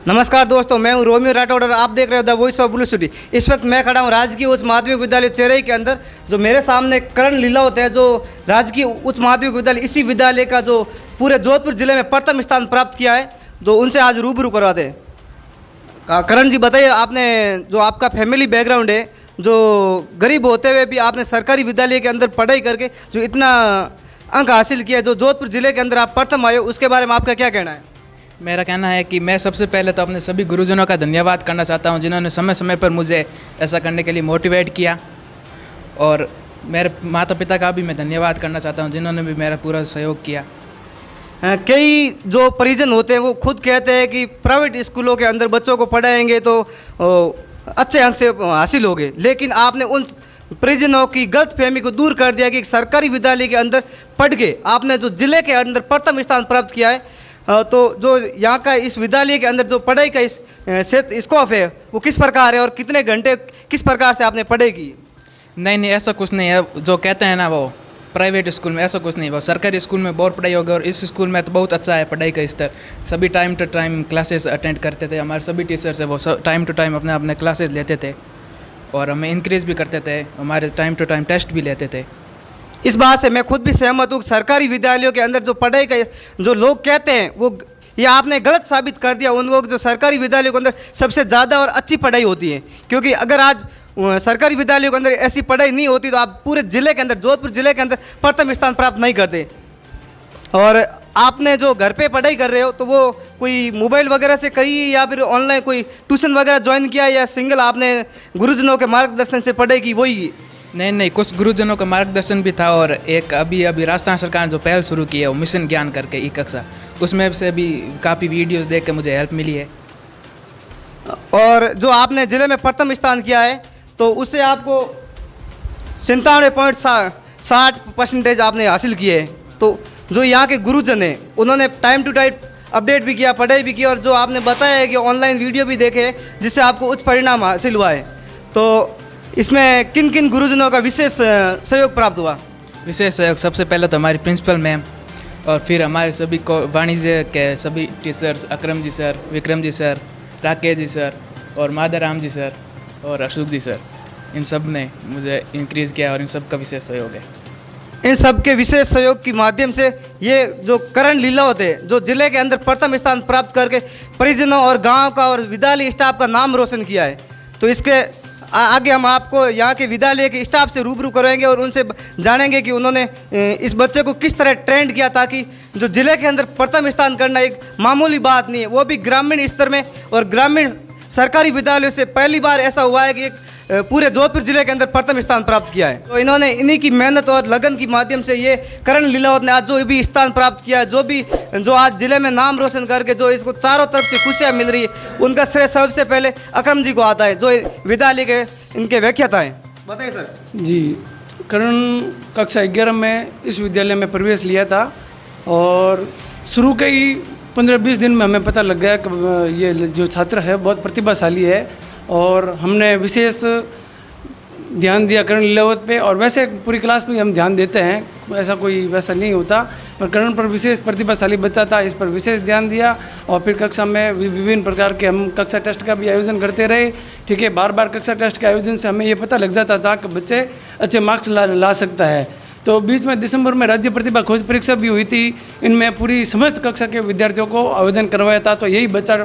नमस्कार दोस्तों, मैं हूं रोमियो राठौड़ और आप देख रहे हो the voice of blue city. इस वक्त मैं खड़ा हूं राजकीय उच्च माध्यमिक विद्यालय चेरई के अंदर। जो मेरे सामने करण लीलावत है, जो राजकीय उच्च माध्यमिक विद्यालय, इसी विद्यालय का जो पूरे जोधपुर जिले में प्रथम स्थान प्राप्त किया है, जो उनसे आज रूबरू करवाते हैं। करण जी, बताइए, आपने जो आपका फैमिली बैकग्राउंड है, जो गरीब होते हुए भी आपने सरकारी विद्यालय के अंदर पढ़ाई करके जो इतना अंक हासिल किया, जो जोधपुर जिले के अंदर आप प्रथम आए, उसके बारे में आपका क्या कहना है? मेरा कहना है कि मैं सबसे पहले तो अपने सभी गुरुजनों का धन्यवाद करना चाहता हूं, जिन्होंने समय समय पर मुझे ऐसा करने के लिए मोटिवेट किया। और मेरे माता पिता का भी मैं धन्यवाद करना चाहता हूं, जिन्होंने भी मेरा पूरा सहयोग किया। कई जो परिजन होते हैं वो खुद कहते हैं कि प्राइवेट स्कूलों के अंदर बच्चों को पढ़ाएंगे तो अच्छे अंक से हासिल होंगे, लेकिन आपने उन परिजनों की गलतफहमी को दूर कर दिया कि सरकारी विद्यालय के अंदर पढ़ के आपने जो जिले के अंदर प्रथम स्थान प्राप्त किया है। तो जो यहाँ का इस विद्यालय के अंदर जो पढ़ाई का स्कोप है वो किस प्रकार है और कितने घंटे किस प्रकार से आपने पढ़ाई की? नहीं, ऐसा कुछ नहीं है। जो कहते हैं ना वो प्राइवेट स्कूल में, ऐसा कुछ नहीं। वो सरकारी स्कूल में बहुत पढ़ाई होगी और इस स्कूल में तो बहुत अच्छा है पढ़ाई का स्तर। सभी time to time classes attend करते थे। हमारे सभी टीचर्स है वो टाइम टू टाइम अपने अपने क्लासेस लेते थे और हमें इंक्रीज भी करते थे। हमारे टाइम टू टाइम टेस्ट भी लेते थे। इस बात से मैं खुद भी सहमत हूँ। सरकारी विद्यालयों के अंदर जो पढ़ाई का जो लोग कहते हैं वो ये आपने गलत साबित कर दिया। उन लोग जो सरकारी विद्यालयों के अंदर सबसे ज़्यादा और अच्छी पढ़ाई होती है, क्योंकि अगर आज सरकारी विद्यालयों के अंदर ऐसी पढ़ाई नहीं होती तो आप पूरे ज़िले के अंदर, जोधपुर ज़िले के अंदर प्रथम स्थान प्राप्त नहीं करते। और आपने जो घर पे पढ़ाई कर रहे हो तो वो कोई मोबाइल वगैरह से करी या फिर ऑनलाइन कोई ट्यूशन वगैरह ज्वाइन किया या सिंगल आपने गुरुजनों के मार्गदर्शन से पढ़ाई की वही? नहीं, कुछ गुरुजनों का मार्गदर्शन भी था और एक अभी राजस्थान सरकार ने जो पहल शुरू की है वो मिशन ज्ञान करके ई कक्षा, उसमें से भी काफ़ी वीडियोस देख के मुझे हेल्प मिली है। और जो आपने ज़िले में प्रथम स्थान किया है तो उससे आपको 97.60% आपने हासिल किए है। तो जो यहाँ के गुरुजन हैं उन्होंने टाइम टू टाइम अपडेट भी किया, पढ़ाई भी की, और जो आपने बताया है कि ऑनलाइन वीडियो भी देखे जिससे आपको उच्च परिणाम हासिल हुआ है। तो इसमें किन किन गुरुजनों का विशेष सहयोग प्राप्त हुआ? विशेष सहयोग सबसे पहले तो हमारी प्रिंसिपल मैम और फिर हमारे सभी को वाणिज्य के सभी टीचर्स, अक्रम जी sir, Vikram ji sir, Rakesh ji sir और माधवराम जी सर और अशोक जी सर, इन सब ने मुझे इंक्रीज़ किया और इन सब का विशेष सहयोग है। इन सब के विशेष सहयोग के माध्यम से ये जो करण लीलावत है, जो जिले के अंदर प्रथम स्थान प्राप्त करके परिजनों और गांव का और विद्यालय स्टाफ का नाम रोशन किया है। तो इसके आगे हम आपको यहाँ के विद्यालय के स्टाफ से रूबरू कराएंगे और उनसे जानेंगे कि उन्होंने इस बच्चे को किस तरह ट्रेंड किया, ताकि जो जिले के अंदर प्रथम स्थान करना एक मामूली बात नहीं है, वो भी ग्रामीण स्तर में। और ग्रामीण सरकारी विद्यालयों से पहली बार ऐसा हुआ है कि एक पूरे जोधपुर जिले के अंदर प्रथम स्थान प्राप्त किया है। तो इन्होंने इन्हीं की मेहनत और लगन की माध्यम से ये करण लीलावत ने आज जो भी स्थान प्राप्त किया है, जो आज जिले में नाम रोशन करके जो इसको चारों तरफ से खुशियाँ मिल रही है, उनका श्रेय सबसे पहले अक्रम जी को आता है, जो विद्यालय के इनके व्याख्याता हैं। बताइए सर। जी, करण कक्षा 11 में इस विद्यालय में प्रवेश लिया था और शुरू के ही 15-20 दिन में हमें पता लग गया कि ये जो छात्र है बहुत प्रतिभाशाली है और हमने विशेष ध्यान दिया करण लीलावत पे। और वैसे पूरी क्लास पे हम ध्यान देते हैं, ऐसा कोई वैसा नहीं होता, पर करण पर विशेष प्रतिभाशाली बच्चा था, इस पर विशेष ध्यान दिया। और फिर कक्षा में विभिन्न प्रकार के हम कक्षा टेस्ट का भी आयोजन करते रहे। ठीक है, बार बार कक्षा टेस्ट के आयोजन से हमें ये पता लग जाता था कि बच्चे अच्छे मार्क्स ला सकता है। तो बीच में दिसंबर में राज्य प्रतिभा खोज परीक्षा भी हुई थी, इनमें पूरी समस्त कक्षा के विद्यार्थियों को आवेदन करवाया था। तो यही बच्चा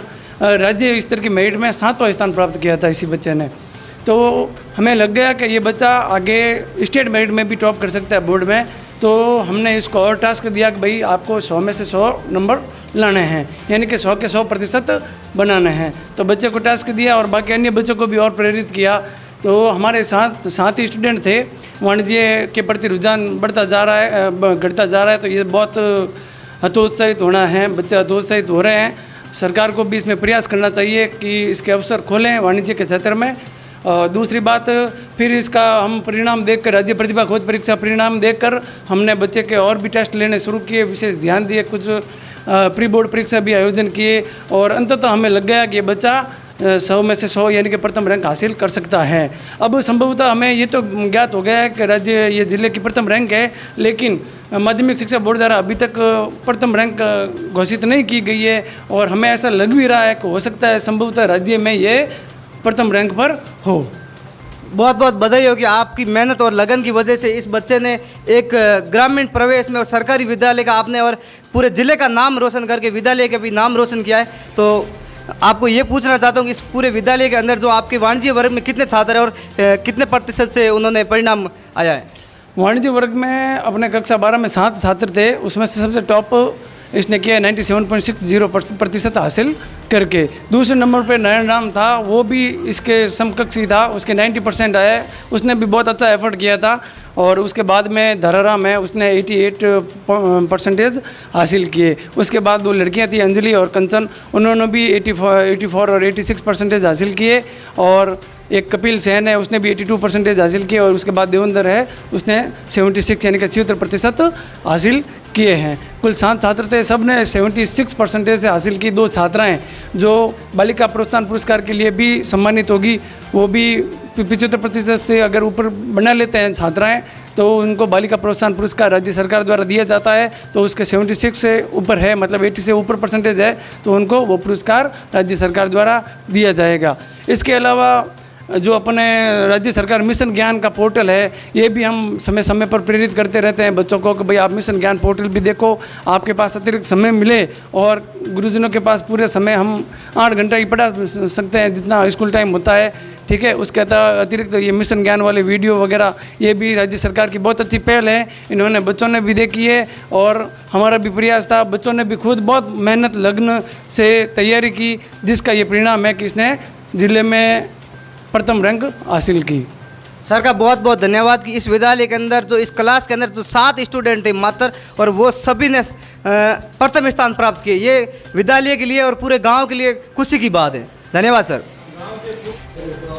राज्य स्तर की मेरिट में 7वां स्थान प्राप्त किया था इसी बच्चे ने। तो हमें लग गया कि ये बच्चा आगे स्टेट मेरिट में भी टॉप कर सकता है बोर्ड में। तो हमने इसको और टास्क दिया कि भाई आपको 100 में से 100 नंबर लाने हैं, यानी कि 100 के 100% बनाने हैं। तो बच्चे को टास्क दिया और बाकी अन्य बच्चों को भी और प्रेरित किया। तो हमारे साथ ही स्टूडेंट थे। वाणिज्य के प्रति रुझान घटता जा रहा है, तो ये बहुत हतोत्साहित होना है, बच्चे हतोत्साहित हो रहे हैं। सरकार को भी इसमें प्रयास करना चाहिए कि इसके अवसर खोलें वाणिज्य के क्षेत्र में। दूसरी बात, फिर इसका हम परिणाम देखकर, राज्य प्रतिभा खोज परीक्षा परिणाम देखकर हमने बच्चे के और भी टेस्ट लेने शुरू किए, विशेष ध्यान दिए, कुछ प्री बोर्ड परीक्षा भी आयोजन किए और अंततः हमें लग गया कि ये बच्चा 100 में से 100 यानी कि प्रथम रैंक हासिल कर सकता है। अब संभवतः हमें ये तो ज्ञात हो गया है कि राज्य ये ज़िले की प्रथम रैंक है, लेकिन माध्यमिक शिक्षा बोर्ड द्वारा अभी तक प्रथम रैंक घोषित नहीं की गई है और हमें ऐसा लग भी रहा है कि हो सकता है संभवतः राज्य में ये प्रथम रैंक पर हो। बहुत बहुत बधाई होगी, आपकी मेहनत और लगन की वजह से इस बच्चे ने एक ग्रामीण प्रवेश में और सरकारी विद्यालय का आपने और पूरे ज़िले का नाम रोशन करके विद्यालय का भी नाम रोशन किया है। तो आपको ये पूछना चाहता हूँ कि इस पूरे विद्यालय के अंदर जो आपके वाणिज्य वर्ग में कितने छात्र हैं और कितने प्रतिशत से उन्होंने परिणाम आया है? वाणिज्य वर्ग में अपने कक्षा 12 में 7 छात्र थे, उसमें से सबसे टॉप इसने किया 97.60% हासिल करके। दूसरे नंबर पे नयन राम था, वो भी इसके समकक्ष ही था, उसके 90% आए, उसने भी बहुत अच्छा एफर्ट किया था। और उसके बाद में धराराम है, उसने 88% हासिल किए। उसके बाद 2 लड़कियां थी अंजलि और कंचन, उन्होंने भी 84 और 86% हासिल किए। और एक कपिल सेन है, उसने भी 82% हासिल किए। और उसके बाद देवेंद्र है, उसने 76 यानी कि 76% हासिल किए हैं। कुल 7 छात्र थे, सब ने 76% से हासिल की। 2 छात्राएं जो बालिका प्रोत्साहन पुरस्कार के लिए भी सम्मानित होगी, वो भी 75% से अगर ऊपर बना लेते हैं छात्राएं तो उनको बालिका प्रोत्साहन पुरस्कार राज्य सरकार द्वारा दिया जाता है। तो उसके 76 से ऊपर है, मतलब 80 से ऊपर परसेंटेज है, तो उनको वो पुरस्कार राज्य सरकार द्वारा दिया जाएगा। इसके अलावा जो अपने राज्य सरकार मिशन ज्ञान का पोर्टल है, ये भी हम समय समय पर प्रेरित करते रहते हैं बच्चों को कि भाई आप मिशन ज्ञान पोर्टल भी देखो, आपके पास अतिरिक्त समय मिले। और गुरुजनों के पास पूरे समय हम 8 घंटा ही पढ़ा सकते हैं जितना स्कूल टाइम होता है, ठीक है। उसके अतिरिक्त ये मिशन ज्ञान वाले वीडियो वगैरह ये भी राज्य सरकार की बहुत अच्छी पहल है, इन्होंने बच्चों ने भी देखी है और हमारा भी प्रयास था। बच्चों ने भी खुद बहुत मेहनत लगन से तैयारी की, जिसका ये परिणाम है कि इसने ज़िले में प्रथम रैंक हासिल की। सर का बहुत बहुत धन्यवाद कि इस विद्यालय के अंदर जो इस क्लास के अंदर जो 7 स्टूडेंट थे मात्र, और वो सभी ने प्रथम स्थान प्राप्त किए। ये विद्यालय के लिए और पूरे गांव के लिए खुशी की बात है। धन्यवाद सर।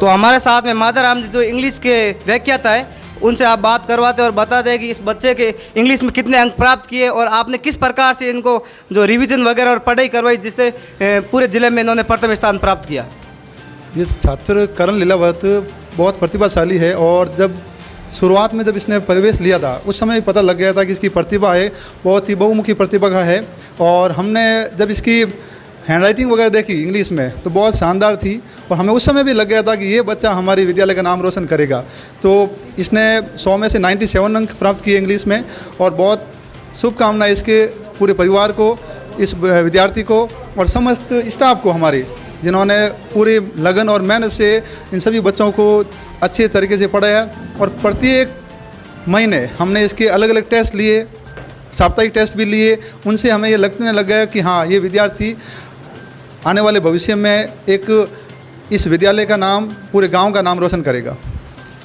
तो हमारे साथ में माताराम जी जो इंग्लिश के व्याख्याता है, उनसे आप बात करवाते और बता दें कि इस बच्चे के इंग्लिश में कितने अंक प्राप्त किए और आपने किस प्रकार से इनको जो रिवीजन वगैरह और पढ़ाई करवाई जिससे पूरे ज़िले में इन्होंने प्रथम स्थान प्राप्त किया। ये छात्र करण लीलावत बहुत प्रतिभाशाली है और जब शुरुआत में जब इसने प्रवेश लिया था उस समय पता लग गया था कि इसकी प्रतिभा है, बहुत ही बहुमुखी प्रतिभा है। और हमने जब इसकी हैंडराइटिंग वगैरह देखी इंग्लिश में तो बहुत शानदार थी और हमें उस समय भी लग गया था कि ये बच्चा हमारी विद्यालय का नाम रोशन करेगा। तो इसने 100 में से 97 अंक प्राप्त किए इंग्लिश में और बहुत शुभकामनाएं इसके पूरे परिवार को, इस विद्यार्थी को और समस्त स्टाफ को हमारे, जिन्होंने पूरी लगन और मेहनत से इन सभी बच्चों को अच्छे तरीके से पढ़ाया। और प्रत्येक महीने हमने इसके अलग अलग टेस्ट लिए, साप्ताहिक टेस्ट भी लिए, उनसे हमें ये लगने लग गया कि हाँ ये विद्यार्थी आने वाले भविष्य में एक इस विद्यालय का नाम, पूरे गांव का नाम रोशन करेगा।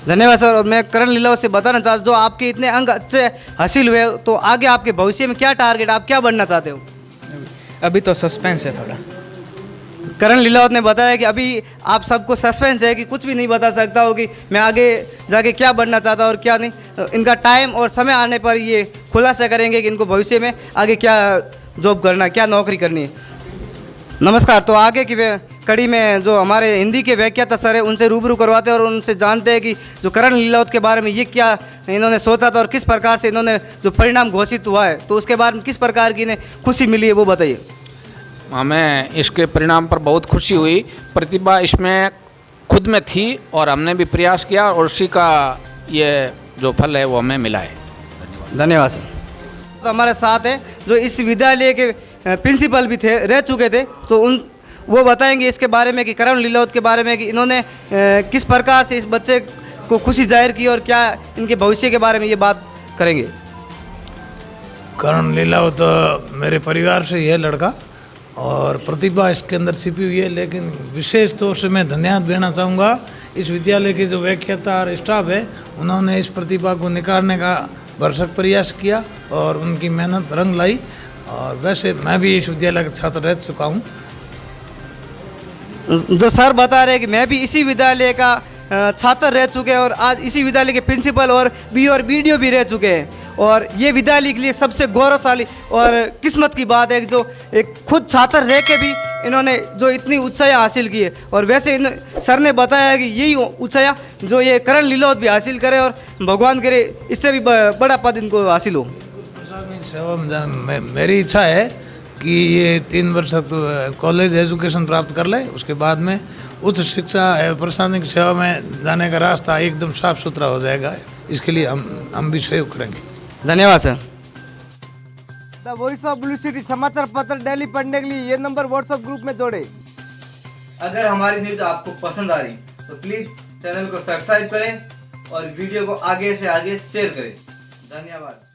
धन्यवाद सर। और मैं करण लीलावत से बताना चाहता हूँ, जो आपके इतने अंक अच्छे हासिल हुए तो आगे आपके भविष्य में क्या टारगेट, आप क्या बनना चाहते हो? अभी तो सस्पेंस है थोड़ा। करण लीलावत ने बताया कि अभी आप सबको सस्पेंस है कि कुछ भी नहीं बता सकता हो कि मैं आगे जाके क्या बनना चाहता हूँ और क्या नहीं। इनका टाइम और समय आने पर ये खुलासा करेंगे कि इनको भविष्य में आगे क्या जॉब करना, क्या नौकरी करनी है। नमस्कार। तो आगे की कड़ी में जो हमारे हिंदी के व्याख्याता सर है उनसे रूबरू करवाते हैं और उनसे जानते हैं कि जो करण लीलावत के बारे में ये क्या इन्होंने सोचा था और किस प्रकार से इन्होंने जो परिणाम घोषित हुआ है तो उसके बारे में किस प्रकार की इन्हें खुशी मिली है वो बताइए। हमें इसके परिणाम पर बहुत खुशी हुई। प्रतिभा इसमें खुद में थी और हमने भी प्रयास किया और उसी का ये जो फल है वो हमें मिला है। धन्यवाद सर। तो हमारे साथ है जो इस विद्यालय के प्रिंसिपल भी थे, रह चुके थे, तो वो बताएंगे इसके बारे में कि करण लीलावत के बारे में कि इन्होंने किस प्रकार से इस बच्चे को खुशी जाहिर की और क्या इनके भविष्य के बारे में ये बात करेंगे। करण लीलावत मेरे परिवार से यह लड़का और प्रतिभा इसके अंदर छिपी हुई है, लेकिन विशेष तौर से मैं धन्यवाद देना चाहूँगा इस विद्यालय के जो व्याख्याता और स्टाफ है, उन्होंने इस प्रतिभा को निखारने का भरसक प्रयास किया और उनकी मेहनत रंग लाई। और वैसे मैं भी इस विद्यालय का छात्र रह चुका हूँ। जो सर बता रहे हैं कि मैं भी इसी विद्यालय का छात्र रह चुके हैं और आज इसी विद्यालय के प्रिंसिपल और बीडीओ भी रह चुके हैं। और ये विद्यालय के लिए सबसे गौरवशाली और किस्मत की बात है कि जो एक खुद छात्र रह के भी इन्होंने जो इतनी ऊंचाइयाँ हासिल की है, और वैसे इन सर ने बताया है कि यही ऊंचाइयाँ जो ये करण लीलावत भी हासिल करे और भगवान करे इससे भी बड़ा पद इनको हासिल हो। प्रशासनिक सेवा में मेरी इच्छा है कि ये 3 वर्ष तक कॉलेज एजुकेशन प्राप्त कर ले, उसके बाद में उच्च शिक्षा प्रशासनिक सेवा में जाने का रास्ता एकदम साफ सुथरा हो जाएगा। इसके लिए हम भी सहयोग करेंगे। धन्यवाद sir. The voice of blue city समाचार पत्र डेली पढ़ने के लिए ये नंबर व्हाट्सएप ग्रुप में जोड़े। अगर हमारी न्यूज़ आपको पसंद आ रही तो प्लीज़ चैनल को सब्सक्राइब करें और वीडियो को आगे से आगे शेयर करें। धन्यवाद।